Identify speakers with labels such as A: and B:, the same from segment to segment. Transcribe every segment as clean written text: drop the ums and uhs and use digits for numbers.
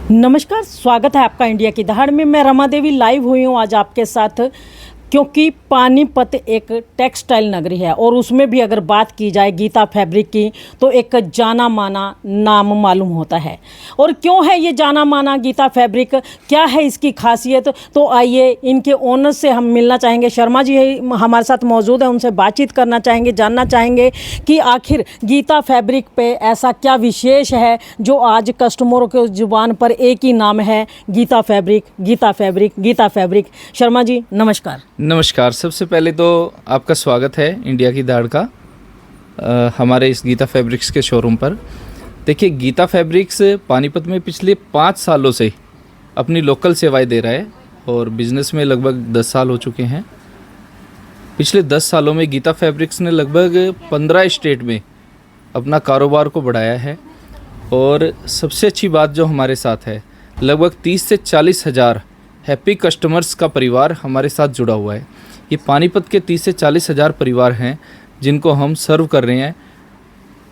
A: नमस्कार, स्वागत है आपका इंडिया की दहाड़ में। मैं रमा देवी लाइव हुई हूँ आज आपके साथ, क्योंकि पानीपत एक टेक्सटाइल नगरी है और उसमें भी अगर बात की जाए गीता फैब्रिक की तो एक जाना माना नाम मालूम होता है। और क्यों है ये जाना माना गीता फैब्रिक, क्या है इसकी खासियत, तो आइए इनके ओनर से हम मिलना चाहेंगे। शर्मा जी हमारे साथ मौजूद है, उनसे बातचीत करना चाहेंगे, जानना चाहेंगे कि आखिर गीता फैब्रिक पे ऐसा क्या विशेष है जो आज कस्टमरों के जुबान पर एक ही नाम है, Geeta fabric, Geeta fabric, Geeta fabric. Sharma ji नमस्कार।
B: नमस्कार। सबसे पहले तो आपका स्वागत है इंडिया की दाढ़ का हमारे इस गीता फैब्रिक्स के शोरूम पर। देखिए, गीता फैब्रिक्स पानीपत में पिछले 5 सालों से अपनी लोकल सेवाएं दे रहा है और बिज़नेस में लगभग 10 साल हो चुके हैं। पिछले 10 सालों में गीता फैब्रिक्स ने लगभग 15 स्टेट में अपना कारोबार को बढ़ाया है। और सबसे अच्छी बात जो हमारे साथ है, लगभग 30 से 40 हज़ार हैप्पी कस्टमर्स का परिवार हमारे साथ जुड़ा हुआ है। ये पानीपत के 30 से 40 हज़ार परिवार हैं जिनको हम सर्व कर रहे हैं।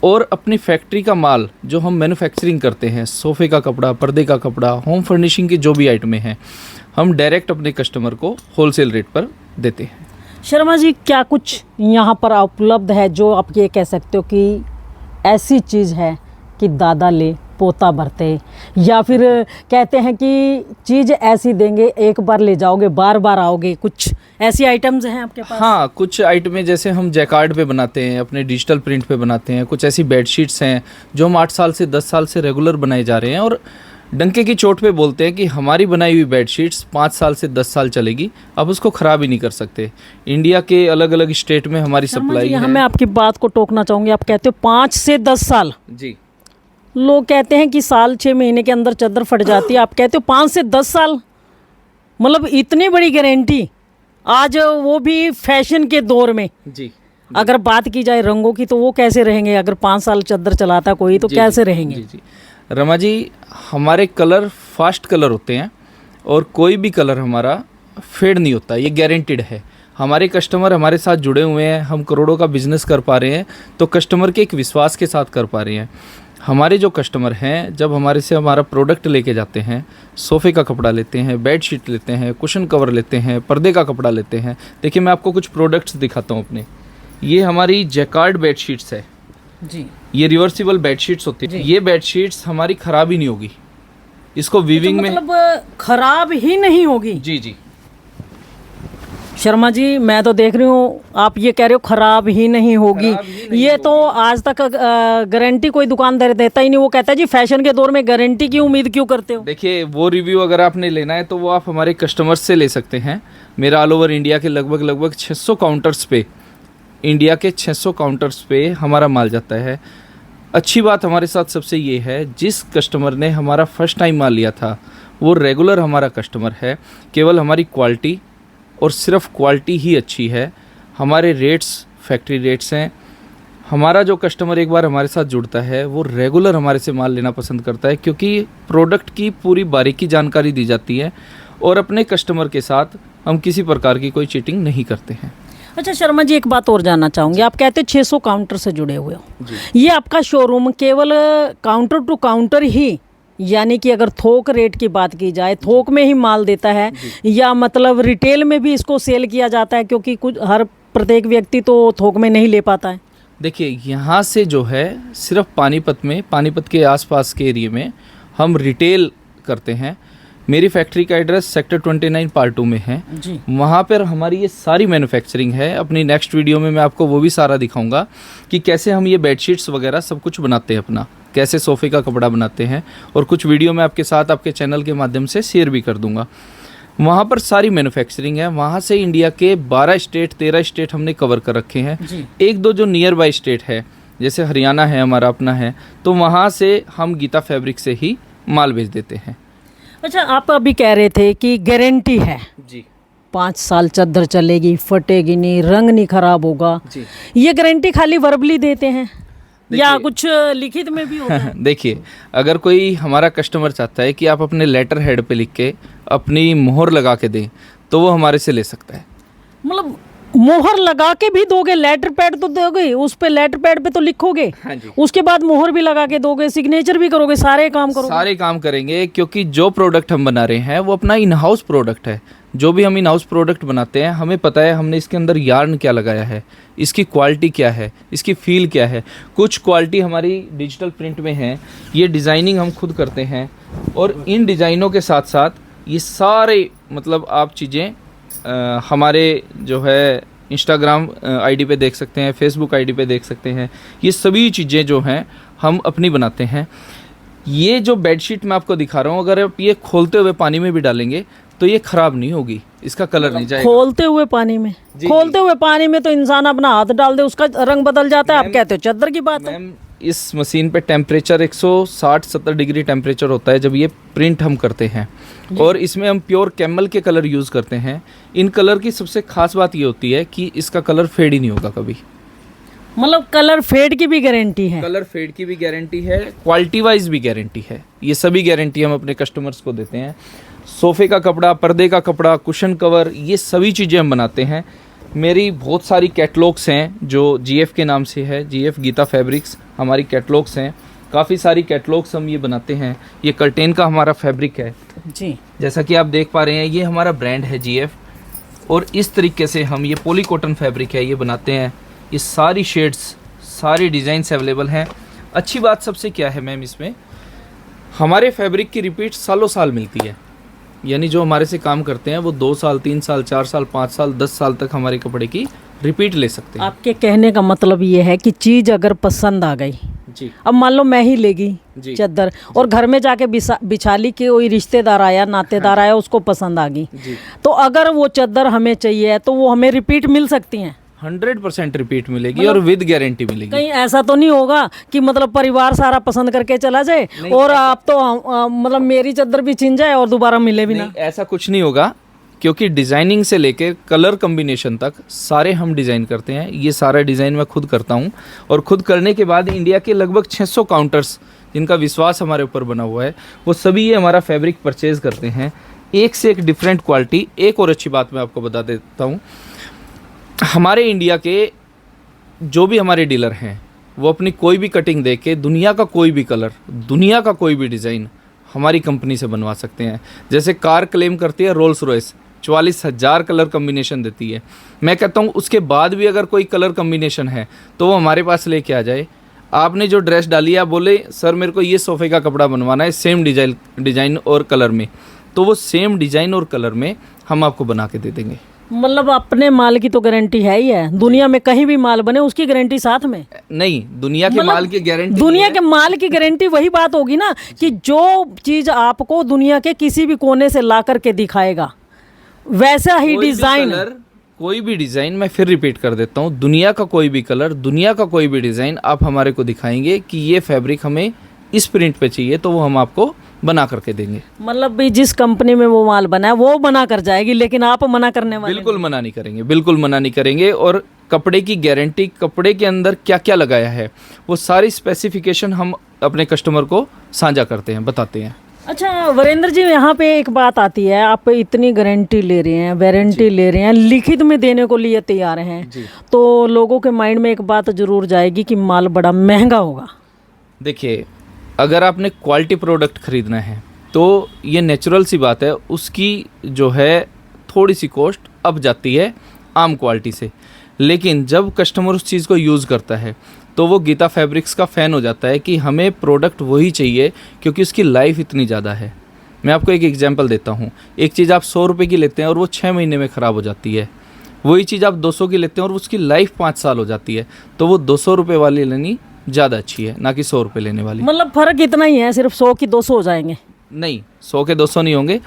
B: और अपनी फैक्ट्री का माल जो हम मैन्युफैक्चरिंग करते हैं, सोफ़े का कपड़ा, पर्दे का कपड़ा, होम फर्निशिंग की जो भी आइटमें हैं, हम डायरेक्ट अपने कस्टमर को होलसेल रेट पर देते हैं।
A: शर्मा जी, क्या कुछ यहाँ पर उपलब्ध है जो आप ये कह सकते हो कि ऐसी चीज़ है कि दादा ले पोता भरते, या फिर कहते हैं कि चीज़ ऐसी देंगे एक बार ले जाओगे बार बार आओगे, कुछ ऐसी आइटम्स हैं आपके पास?
B: हाँ, कुछ आइटमें जैसे हम जैकार्ड पे बनाते हैं, अपने डिजिटल प्रिंट पे बनाते हैं। कुछ ऐसी बेडशीट्स हैं जो हम 8 साल से 10 साल से रेगुलर बनाए जा रहे हैं और डंके की चोट पे बोलते हैं कि हमारी बनाई हुई बेडशीट्स 5 साल से 10 साल चलेगी, अब उसको ख़राब ही नहीं कर सकते। इंडिया के अलग अलग स्टेट में हमारी सप्लाई है।
A: मैं आपकी बात को टोकना चाहूँगी। आप कहते हो 5 से 10 साल।
B: जी,
A: लोग कहते हैं कि साल 6 महीने के अंदर चादर फट जाती है, आप कहते हो 5 से 10 साल, मतलब इतनी बड़ी गारंटी, आज वो भी फैशन के दौर में।
B: जी।
A: अगर बात की जाए रंगों की तो वो कैसे रहेंगे? अगर 5 साल चादर चलाता कोई तो कैसे रहेंगे?
B: जी। रमा जी, हमारे कलर फास्ट कलर होते हैं और कोई भी कलर हमारा फेड नहीं होता, ये गारंटीड है। हमारे कस्टमर हमारे साथ जुड़े हुए हैं, हम करोड़ों का बिजनेस कर पा रहे हैं तो कस्टमर के एक विश्वास के साथ कर पा रहे हैं। हमारे जो कस्टमर हैं, जब हमारे से हमारा प्रोडक्ट लेके जाते हैं, सोफ़े का कपड़ा लेते हैं, बेडशीट लेते हैं, कुशन कवर लेते हैं, पर्दे का कपड़ा लेते हैं। देखिए, मैं आपको कुछ प्रोडक्ट्स दिखाता हूँ अपने। ये हमारी जैकार्ड बेडशीट्स है
A: जी।
B: ये रिवर्सिबल बेडशीट्स होती है। ये बेडशीट्स हमारी ख़राब ही नहीं होगी, इसको वीविंग में
A: मतलब खराब ही नहीं होगी।
B: जी जी।
A: शर्मा जी, मैं तो देख रही हूँ आप ये कह रहे हो खराब ही नहीं होगी। ये तो आज तक गारंटी कोई दुकानदार देता ही नहीं। वो कहता है जी फैशन के दौर में गारंटी की उम्मीद क्यों करते हो?
B: देखिए, वो रिव्यू अगर आपने लेना है तो वो आप हमारे कस्टमर्स से ले सकते हैं। मेरा ऑल ओवर इंडिया के लगभग 600 काउंटर्स पे, इंडिया के 600 काउंटर्स पे हमारा माल जाता है। अच्छी बात हमारे साथ सबसे ये है, जिस कस्टमर ने हमारा फर्स्ट टाइम माल लिया था वो रेगुलर हमारा कस्टमर है। केवल हमारी क्वालिटी और सिर्फ क्वालिटी ही अच्छी है। हमारे रेट्स फैक्ट्री रेट्स हैं। हमारा जो कस्टमर एक बार हमारे साथ जुड़ता है वो रेगुलर हमारे से माल लेना पसंद करता है, क्योंकि प्रोडक्ट की पूरी बारीकी जानकारी दी जाती है और अपने कस्टमर के साथ हम किसी प्रकार की कोई चीटिंग नहीं करते हैं।
A: अच्छा शर्मा जी, एक बात और जानना चाहूँगी। आप कहते हैं 600 काउंटर से जुड़े हुए हो, ये आपका शोरूम केवल काउंटर टू काउंटर ही, यानी कि अगर थोक रेट की बात की जाए थोक में ही माल देता है, या मतलब रिटेल में भी इसको सेल किया जाता है? क्योंकि कुछ हर प्रत्येक व्यक्ति तो थोक में नहीं ले पाता है। देखिए,
B: यहाँ से जो है सिर्फ पानीपत में, पानीपत के आसपास के एरिया में हम रिटेल करते हैं। मेरी फैक्ट्री का एड्रेस सेक्टर 29 पार्ट 2 में है जी। वहाँ पर हमारी ये सारी मैन्युफैक्चरिंग है। अपनी नेक्स्ट वीडियो में मैं आपको वो भी सारा दिखाऊंगा कि कैसे हम ये बेडशीट्स वगैरह सब कुछ बनाते हैं, अपना कैसे सोफ़े का कपड़ा बनाते हैं, और कुछ वीडियो मैं आपके साथ आपके चैनल के माध्यम से शेयर भी कर दूंगा। वहाँ पर सारी मैन्युफैक्चरिंग है। वहाँ से इंडिया के 12 स्टेट 13 स्टेट हमने कवर कर रखे हैं। एक दो जो नियर बाई स्टेट है, जैसे हरियाणा है हमारा अपना है, तो वहाँ से हम गीता फैब्रिक से ही माल भेज देते हैं।
A: अच्छा, आप अभी कह रहे थे कि गारंटी है
B: जी,
A: 5 साल चादर चलेगी, फटेगी नहीं, रंग नहीं खराब होगा जी। ये गारंटी खाली वर्बली देते हैं या कुछ लिखित में भी होता है?
B: देखिए, अगर कोई हमारा कस्टमर चाहता है कि आप अपने लेटर हेड पे लिख के अपनी मोहर लगा के दें तो वो हमारे से ले सकता है।
A: मतलब मोहर लगा के भी दोगे, लेटर पैड तो दोगे, उस पे लेटर पैड पे तो लिखोगे,
B: हाँ जी,
A: उसके बाद मोहर भी लगा के दोगे, सिग्नेचर भी करोगे, सारे काम करोगे।
B: सारे काम करेंगे, क्योंकि जो प्रोडक्ट हम बना रहे हैं वो अपना इन हाउस प्रोडक्ट है। जो भी हम इन हाउस प्रोडक्ट बनाते हैं, हमें पता है हमने इसके अंदर यार्न क्या लगाया है, इसकी क्वालिटी क्या है, इसकी फील क्या है। कुछ क्वालिटी हमारी डिजिटल प्रिंट में है, ये डिज़ाइनिंग हम खुद करते हैं, और इन डिज़ाइनों के साथ साथ ये सारे मतलब आप चीज़ें हमारे जो है इंस्टाग्राम आईडी पे देख सकते हैं, फेसबुक आईडी पे देख सकते हैं। ये सभी चीज़ें जो हैं हम अपनी बनाते हैं। ये जो बेडशीट मैं आपको दिखा रहा हूँ, अगर आप ये खोलते हुए पानी में भी डालेंगे तो ये खराब नहीं होगी, इसका कलर नहीं जाएगा।
A: खोलते हुए पानी में, खोलते हुए पानी में तो इंसान अपना हाथ डाल दे उसका रंग बदल जाता है। आप कहते हो चादर की बात है।
B: मैम, इस मशीन पे टेम्परेचर 160-70 डिग्री टेम्परेचर होता है जब ये प्रिंट हम करते हैं, और इसमें हम प्योर कैमल के कलर यूज़ करते हैं। इन कलर की सबसे खास बात ये होती है कि इसका कलर फेड ही नहीं होगा कभी।
A: मतलब कलर फेड की भी गारंटी है।
B: कलर फेड की भी गारंटी है, क्वालिटी वाइज भी गारंटी है। ये सभी गारंटी हम अपने कस्टमर्स को देते हैं। सोफ़े का कपड़ा, पर्दे का कपड़ा, कुशन कवर, ये सभी चीज़ें हम बनाते हैं। मेरी बहुत सारी कैटलॉग्स हैं जो जीएफ के नाम से है, जीएफ गीता फैब्रिक्स हमारी कैटलॉग्स हैं। काफ़ी सारी कैटलॉग्स हम ये बनाते हैं। ये कर्टेन का हमारा फैब्रिक है
A: जी,
B: जैसा कि आप देख पा रहे हैं, ये हमारा ब्रांड है जीएफ, और इस तरीके से हम ये पॉली कॉटन फैब्रिक है ये बनाते हैं। ये सारी शेड्स, सारी डिज़ाइंस अवेलेबल हैं। अच्छी बात सबसे क्या है मैम, इसमें हमारे फैब्रिक की रिपीट सालों साल मिलती है। यानी जो हमारे से काम करते हैं वो 2 साल, 3 साल, 4 साल, 5 साल, 10 साल तक हमारे कपड़े की रिपीट ले सकते हैं।
A: आपके कहने का मतलब ये है कि चीज़ अगर पसंद आ गई,
B: जी
A: अब मान लो मैं ही लेगी
B: जी
A: चादर और घर में जाके बिछा ली कि कोई रिश्तेदार आया, नातेदार आया, उसको पसंद आ गई,
B: जी,
A: तो अगर वो चादर हमें चाहिए तो वो हमें रिपीट मिल सकती हैं।
B: 100% रिपीट मिलेगी और विद गारंटी मिलेगी।
A: कहीं ऐसा तो नहीं होगा कि मतलब परिवार सारा पसंद करके चला जाए और आप तो मतलब मेरी चादर भी छिन जाए और दोबारा मिले भी ना?
B: नहीं, ऐसा कुछ नहीं होगा, क्योंकि डिज़ाइनिंग से लेके कलर कम्बिनेशन तक सारे हम डिज़ाइन करते हैं। ये सारा डिज़ाइन मैं खुद करता हूँ, और खुद करने के बाद इंडिया के लगभग 600 काउंटर्स जिनका विश्वास हमारे ऊपर बना हुआ है, वो सभी ये हमारा फैब्रिक परचेज़ करते हैं। एक से एक डिफरेंट क्वालिटी। एक और अच्छी बात मैं आपको बता देता हूँ, हमारे इंडिया के जो भी हमारे डीलर हैं वो अपनी कोई भी कटिंग दे के दुनिया का कोई भी कलर, दुनिया का कोई भी डिज़ाइन हमारी कंपनी से बनवा सकते हैं। जैसे कार क्लेम करती है रोल्स रॉयस, 44,000 कलर कम्बिनेशन देती है। मैं कहता हूँ उसके बाद भी अगर कोई कलर कम्बिनेशन है तो वो हमारे पास लेके आ जाए। आपने जो ड्रेस डाली है, आप बोले सर मेरे को ये सोफ़े का कपड़ा बनवाना है सेम डिज़ाइन और कलर में, तो वो सेम डिज़ाइन और कलर में हम आपको बना के दे देंगे।
A: मतलब अपने माल की तो गारंटी है ही है, दुनिया में कहीं भी माल बने उसकी गारंटी साथ में
B: नहीं, दुनिया के माल की गारंटी,
A: दुनिया के माल की गारंटी वही बात होगी ना कि जो चीज आपको दुनिया के किसी भी कोने से ला करके दिखाएगा वैसा ही डिजाइन,
B: कोई भी डिज़ाइन, मैं फिर रिपीट कर देता हूँ, दुनिया का कोई भी कलर, दुनिया का कोई भी डिज़ाइन आप हमारे को दिखाएंगे कि ये फैब्रिक हमें इस प्रिंट पे चाहिए, तो वो हम आपको बना करके देंगे।
A: मतलब भी जिस कंपनी में वो माल बना है वो बना कर जाएगी, लेकिन आप मना करने वाले?
B: बिल्कुल मना नहीं करेंगे, बिल्कुल मना नहीं करेंगे। और कपड़े की गारंटी, कपड़े के अंदर क्या क्या लगाया है, वो सारी स्पेसिफिकेशन हम अपने कस्टमर को साझा करते हैं, बताते हैं।
A: अच्छा वीरेंद्र जी, यहाँ पे एक बात आती है, आप इतनी गारंटी ले रहे हैं, वारंटी ले रहे हैं, लिखित में देने को लिए तैयार हैं, तो लोगों के माइंड में एक बात जरूर जाएगी कि माल बड़ा महंगा होगा।
B: देखिए, अगर आपने क्वालिटी प्रोडक्ट खरीदना है तो ये नेचुरल सी बात है, उसकी जो है थोड़ी सी कॉस्ट अप जाती है आम क्वालिटी से, लेकिन जब कस्टमर उस चीज़ को यूज़ करता है तो वो गीता फैब्रिक्स का फ़ैन हो जाता है कि हमें प्रोडक्ट वही चाहिए, क्योंकि उसकी लाइफ इतनी ज़्यादा है। मैं आपको एक एग्जांपल देता हूँ, एक चीज़ आप 100 रुपये की लेते हैं और वो 6 महीने में ख़राब हो जाती है, वही चीज़ आप 200 की लेते हैं और उसकी लाइफ 5 साल हो जाती है, तो वो 200 रुपये वाली लेनी ज़्यादा अच्छी है, ना कि 100 रुपये लेने वाली।
A: मतलब फ़र्क इतना ही है, सिर्फ 100 की 200 हो जाएंगे?
B: नहीं, 100 के 200 नहीं होंगे,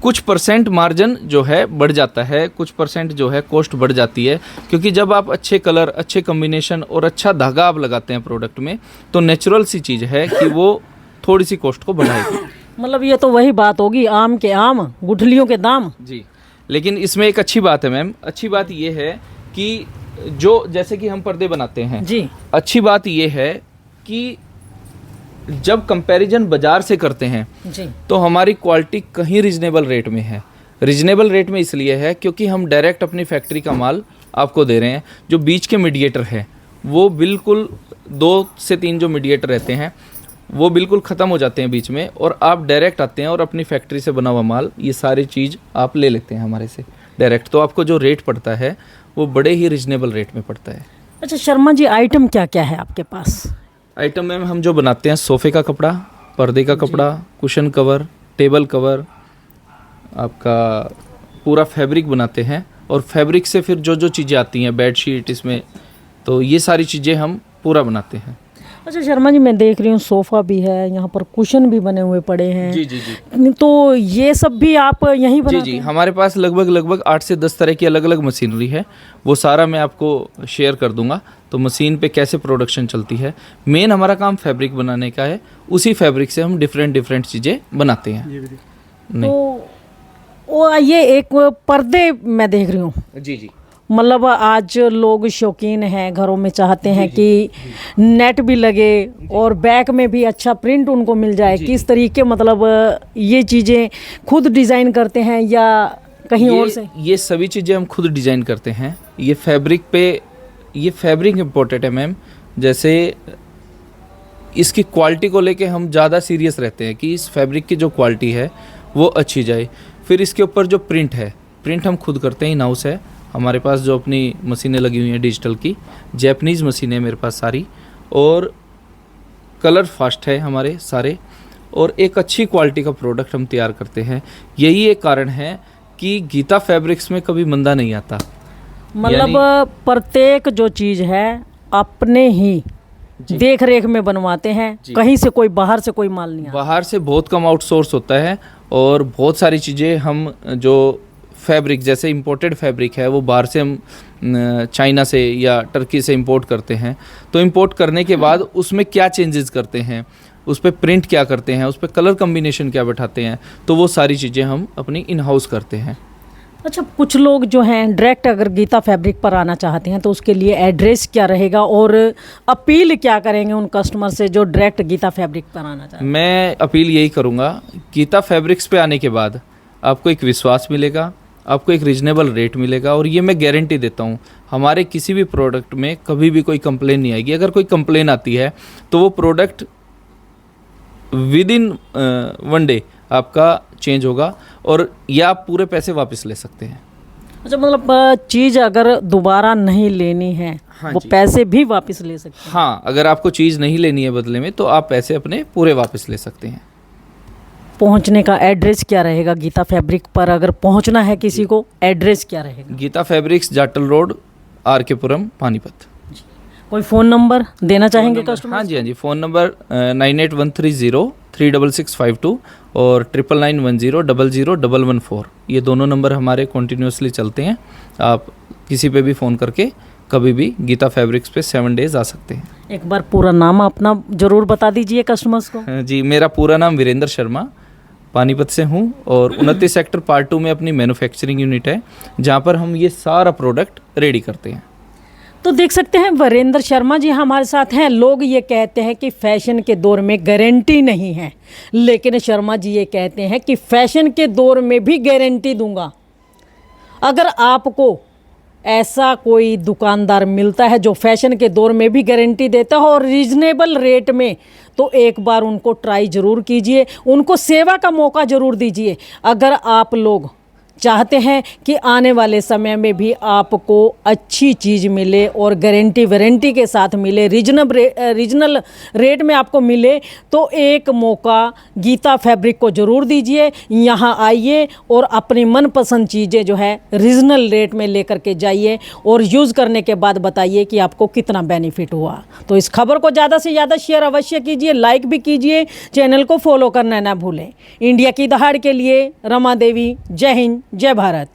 B: कुछ परसेंट मार्जिन जो है बढ़ जाता है, कुछ परसेंट जो है कॉस्ट बढ़ जाती है, क्योंकि जब आप अच्छे कलर, अच्छे कम्बिनेशन और अच्छा धागा आप लगाते हैं प्रोडक्ट में, तो नेचुरल सी चीज़ है कि वो थोड़ी सी कॉस्ट को बढ़ाएगी।
A: मतलब ये तो वही बात होगी, आम के आम गुठलियों के दाम।
B: जी, लेकिन इसमें एक अच्छी बात है मैम, अच्छी बात ये है कि जो जैसे कि हम पर्दे बनाते हैं
A: जी,
B: अच्छी बात ये है कि जब कंपैरिजन बाजार से करते हैं
A: जी,
B: तो हमारी क्वालिटी कहीं रीजनेबल रेट में है। रीजनेबल रेट में इसलिए है क्योंकि हम डायरेक्ट अपनी फैक्ट्री का माल आपको दे रहे हैं। जो बीच के मीडिएटर है वो बिल्कुल 2 से 3 जो मीडिएटर रहते हैं वो बिल्कुल ख़त्म हो जाते हैं बीच में, और आप डायरेक्ट आते हैं और अपनी फैक्ट्री से बना हुआ माल ये सारी चीज़ आप ले लेते हैं हमारे से डायरेक्ट। तो आपको जो रेट पड़ता है वो बड़े ही रिजनेबल रेट में पड़ता है।
A: अच्छा शर्मा जी, आइटम क्या क्या है आपके पास?
B: आइटम में हम जो बनाते हैं सोफ़े का कपड़ा, पर्दे का कपड़ा, कुशन कवर, टेबल कवर, आपका पूरा फैब्रिक बनाते हैं। और फैब्रिक से फिर जो जो चीज़ें आती हैं, बेडशीट इसमें, तो ये सारी चीज़ें हम पूरा बनाते हैं।
A: अच्छा शर्मा जी, मैं देख रही हूँ सोफ़ा भी है, यहाँ पर कुशन भी बने हुए पड़े हैं।
B: जी जी जी।
A: तो ये सब भी आप यहीं बनाते
B: जी जी,
A: हैं?
B: हमारे पास लगभग 8 से 10 तरह की अलग अलग मशीनरी है। वो सारा मैं आपको शेयर कर दूंगा। तो मशीन पे कैसे प्रोडक्शन चलती है, मेन हमारा काम फैब्रिक बनाने का है। उसी फैब्रिक से हम डिफरेंट चीज़ें बनाते हैं।
A: तो वो ये एक पर्दे मैं देख रही हूँ,
B: जी जी,
A: मतलब आज लोग शौकीन हैं, घरों में चाहते हैं कि नेट भी लगे और बैक में भी अच्छा प्रिंट उनको मिल जाए। किस तरीके, मतलब ये चीज़ें खुद डिज़ाइन करते हैं या कहीं और से?
B: ये सभी चीज़ें हम खुद डिज़ाइन करते हैं। ये फैब्रिक इम्पोर्टेड है मैम। जैसे इसकी क्वालिटी को लेके हम ज़्यादा सीरियस रहते हैं कि इस फैब्रिक की जो क्वालिटी है वो अच्छी जाए। फिर इसके ऊपर जो प्रिंट है, प्रिंट हम खुद करते हैं, इन हाउस है हमारे पास। जो अपनी मशीनें लगी हुई हैं डिजिटल की, जैपनीज़ मशीनें मेरे पास सारी, और कलर फास्ट है हमारे सारे, और एक अच्छी क्वालिटी का प्रोडक्ट हम तैयार करते हैं। यही एक कारण है कि गीता फैब्रिक्स में कभी मंदा नहीं आता।
A: मतलब प्रत्येक जो चीज़ है अपने ही देख रेख में बनवाते हैं, कहीं से कोई बाहर से कोई माल नहीं आता।
B: बाहर से बहुत कम आउटसोर्स होता है, और बहुत सारी चीज़ें हम जो फैब्रिक, जैसे इंपोर्टेड फैब्रिक है वो बाहर से हम चाइना से या टर्की से इंपोर्ट करते हैं। तो इंपोर्ट करने के बाद उसमें क्या चेंजेस करते हैं, उस पर प्रिंट क्या करते हैं, उस पर कलर कम्बिनेशन क्या बैठाते हैं, तो वो सारी चीज़ें हम अपनी इन हाउस करते हैं।
A: अच्छा, कुछ लोग जो हैं डायरेक्ट अगर गीता फैब्रिक पर आना चाहते हैं तो उसके लिए एड्रेस क्या रहेगा और अपील क्या करेंगे उन कस्टमर से जो डायरेक्ट गीता फैब्रिक पर आना चाहते हैं?
B: मैं अपील यही करूँगा, गीता फैब्रिक्स पे आने के बाद आपको एक विश्वास मिलेगा, आपको एक रीजनेबल रेट मिलेगा, और ये मैं गारंटी देता हूँ हमारे किसी भी प्रोडक्ट में कभी भी कोई कंप्लेन नहीं आएगी। अगर कोई कंप्लेन आती है तो वो प्रोडक्ट विद इन 1 डे आपका चेंज होगा, और या आप पूरे पैसे वापस ले सकते हैं।
A: अच्छा, मतलब चीज़ अगर दोबारा नहीं लेनी है वो पैसे भी वापस ले सकते हैं?
B: हाँ, अगर आपको चीज़ नहीं लेनी है बदले में तो आप पैसे अपने पूरे वापस ले सकते हैं।
A: पहुंचने का एड्रेस क्या रहेगा गीता फैब्रिक पर? अगर पहुंचना है किसी को, एड्रेस क्या रहेगा?
B: गीता फैब्रिक्स, जाटल रोड, RK-पुरम, पानीपत।
A: कोई फ़ोन नंबर देना चाहेंगे कस्टमर?
B: हाँ जी, फ़ोन नंबर 9813036652 और 9910001114। ये दोनों नंबर हमारे कॉन्टीन्यूसली चलते हैं। आप किसी पे भी फ़ोन करके कभी भी गीता फैब्रिक्स पे 7 डेज आ सकते हैं।
A: एक बार पूरा नाम अपना ज़रूर बता दीजिए कस्टमर्स को।
B: जी, मेरा पूरा नाम वीरेंद्र शर्मा, पानीपत से हूँ, और 29 सेक्टर पार्ट 2 में अपनी मैन्युफैक्चरिंग यूनिट है जहाँ पर हम ये सारा प्रोडक्ट रेडी करते हैं।
A: तो देख सकते हैं वीरेंद्र शर्मा जी हमारे साथ हैं। लोग ये कहते हैं कि फैशन के दौर में गारंटी नहीं है, लेकिन शर्मा जी ये कहते हैं कि फैशन के दौर में भी गारंटी दूंगा। अगर आपको ऐसा कोई दुकानदार मिलता है जो फैशन के दौर में भी गारंटी देता हो और रीजनेबल रेट में, तो एक बार उनको ट्राई ज़रूर कीजिए, उनको सेवा का मौका ज़रूर दीजिए। अगर आप लोग चाहते हैं कि आने वाले समय में भी आपको अच्छी चीज़ मिले और गारंटी वारंटी के साथ मिले, रीजनल रेट में आपको मिले, तो एक मौका गीता फैब्रिक को ज़रूर दीजिए। यहाँ आइए और अपनी मनपसंद चीज़ें जो है रीजनल रेट में लेकर के जाइए और यूज़ करने के बाद बताइए कि आपको कितना बेनिफिट हुआ। तो इस खबर को ज़्यादा से ज़्यादा शेयर अवश्य कीजिए, लाइक भी कीजिए, चैनल को फॉलो करना ना भूलें। इंडिया की दहाड़ के लिए रमा देवी, जय हिंद, जय भारत।